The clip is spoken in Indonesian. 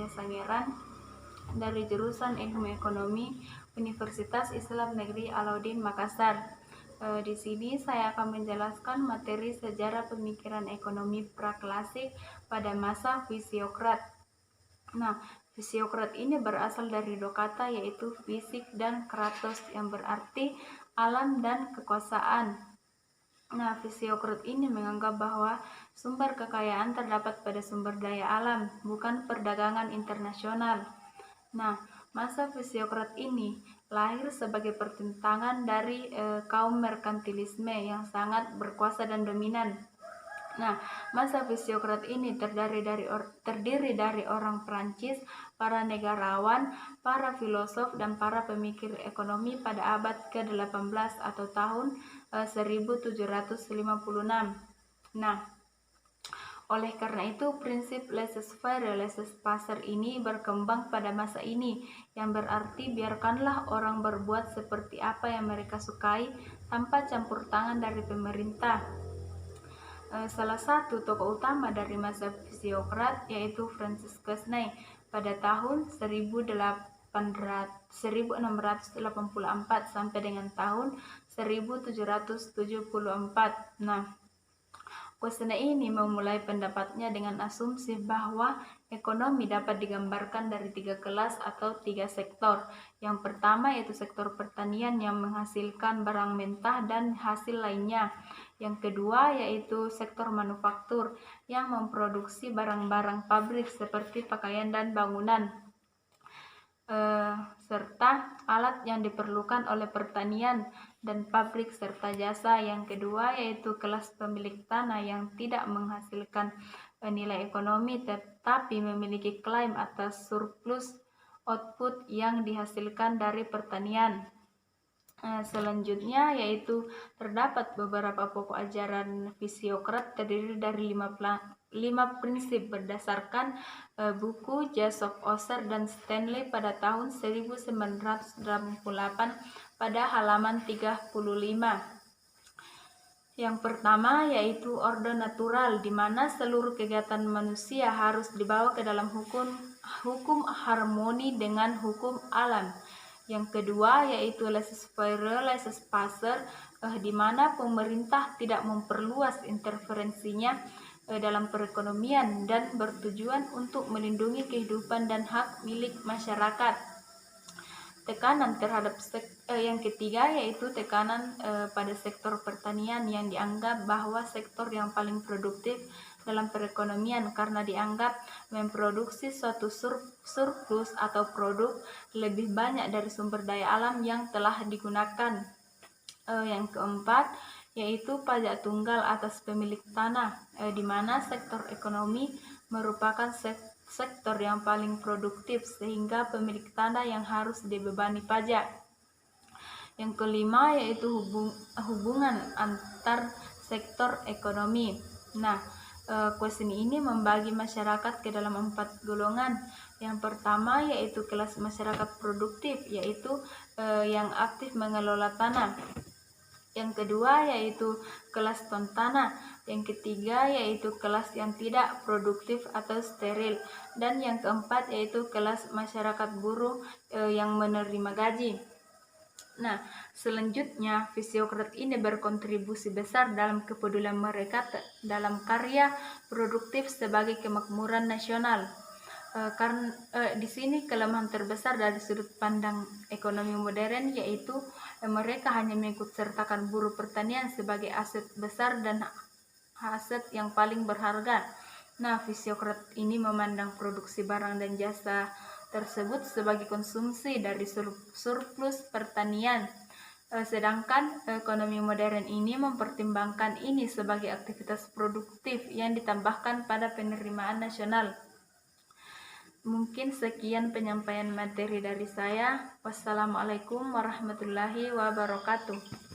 Sangiran dari jurusan Ilmu Ekonomi Universitas Islam Negeri Alauddin Makassar. Di sini saya akan menjelaskan materi sejarah pemikiran ekonomi praklasik pada masa Fisiokrat. Nah, Fisiokrat ini berasal dari dua kata, yaitu fisik dan kratos, yang berarti alam dan kekuasaan. Nah, Fisiokrat ini menganggap bahwa sumber kekayaan terdapat pada sumber daya alam, bukan perdagangan internasional. Nah, masa Fisiokrat ini lahir sebagai pertentangan dari kaum merkantilisme yang sangat berkuasa dan dominan. Nah, masa Fisiokrat ini terdiri dari orang Prancis, para negarawan, para filosof, dan para pemikir ekonomi pada abad ke-18 atau tahun 1756. Nah, oleh karena itu prinsip laissez-faire, laissez-passer ini berkembang pada masa ini, yang berarti biarkanlah orang berbuat seperti apa yang mereka sukai tanpa campur tangan dari pemerintah. Salah satu tokoh utama dari masa Fisiokrat yaitu Francis Quesnay pada tahun 1684 sampai dengan tahun 1774. Nah, Quesnay ini memulai pendapatnya dengan asumsi bahwa ekonomi dapat digambarkan dari 3 kelas atau 3 sektor. Yang pertama yaitu sektor pertanian yang menghasilkan barang mentah dan hasil lainnya. Yang kedua yaitu sektor manufaktur yang memproduksi barang-barang pabrik seperti pakaian dan bangunan, serta alat yang diperlukan oleh pertanian dan pabrik serta jasa. Yang kedua yaitu kelas pemilik tanah yang tidak menghasilkan nilai ekonomi tetapi memiliki klaim atas surplus output yang dihasilkan dari pertanian. Selanjutnya yaitu terdapat beberapa pokok ajaran Fisiokrat terdiri dari 5 prinsip berdasarkan buku Joseph Oster dan Stanley pada tahun 1988 pada halaman 35. Yang pertama yaitu orde natural, di mana seluruh kegiatan manusia harus dibawa ke dalam hukum harmoni dengan hukum alam. Yang kedua yaitu laissez-faire, laissez-passer, di mana pemerintah tidak memperluas interferensinya dalam perekonomian dan bertujuan untuk melindungi kehidupan dan hak milik masyarakat. Tekanan terhadap yang ketiga yaitu tekanan pada sektor pertanian, yang dianggap bahwa sektor yang paling produktif dalam perekonomian karena dianggap memproduksi suatu surplus atau produk lebih banyak dari sumber daya alam yang telah digunakan. Yang keempat yaitu pajak tunggal atas pemilik tanah, di mana sektor ekonomi merupakan sektor yang paling produktif sehingga pemilik tanah yang harus dibebani pajak. Yang kelima yaitu hubungan antar sektor ekonomi. Nah, Quesnay ini membagi masyarakat ke dalam 4 golongan. Yang pertama yaitu kelas masyarakat produktif, yaitu yang aktif mengelola tanah. Yang kedua yaitu kelas tuan tanah. Yang ketiga yaitu kelas yang tidak produktif atau steril. Dan yang keempat yaitu kelas masyarakat buruh yang menerima gaji. Nah, selanjutnya Fisiokrat ini berkontribusi besar dalam kepedulian mereka dalam karya produktif sebagai kemakmuran nasional. Karena di sini kelemahan terbesar dari sudut pandang ekonomi modern yaitu mereka hanya mengikut sertakan buruh pertanian sebagai aset besar dan aset yang paling berharga. Nah, Fisiokrat ini memandang produksi barang dan jasa tersebut sebagai konsumsi dari surplus pertanian, sedangkan ekonomi modern ini mempertimbangkan ini sebagai aktivitas produktif yang ditambahkan pada penerimaan nasional. Mungkin sekian penyampaian materi dari saya. Wassalamualaikum warahmatullahi wabarakatuh.